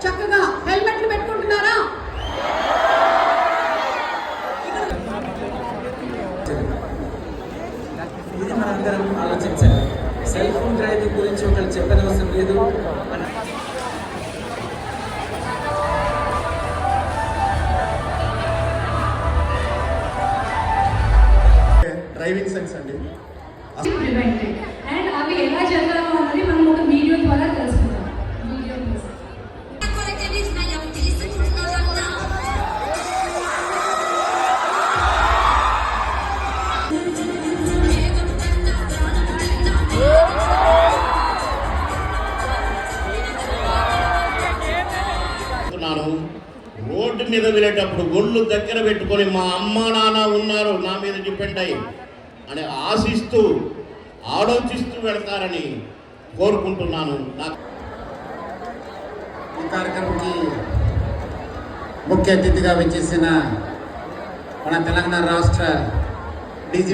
చక్కగా హెల్మెట్లు పెట్టుకుంటున్నారా? ఇది మనందరం ఆలోచించాలి. సెల్ ఫోన్ డ్రైవింగ్ గురించి ఒకరు చెప్పనవసరం లేదు. డ్రైవింగ్ సెన్స్ అండి. అండ్ అవి ఎలా జరగాలో అన్నది మనం ఒక వీడియో ద్వారా తెలుసుకుందాం. వీడియో రోడ్డు మీద వెళ్ళేటప్పుడు గొళ్ళు దగ్గర పెట్టుకొని మా అమ్మ నాన్న ఉన్నారు నా మీద డిపెండ్ అయ్యి అని ఆశిస్తూ ఆలోచిస్తూ వెళ్తారని కోరుకుంటున్నాను. ఈ కార్యక్రమంకి ముఖ్య అతిథిగా విచ్చేసిన మన తెలంగాణ రాష్ట్ర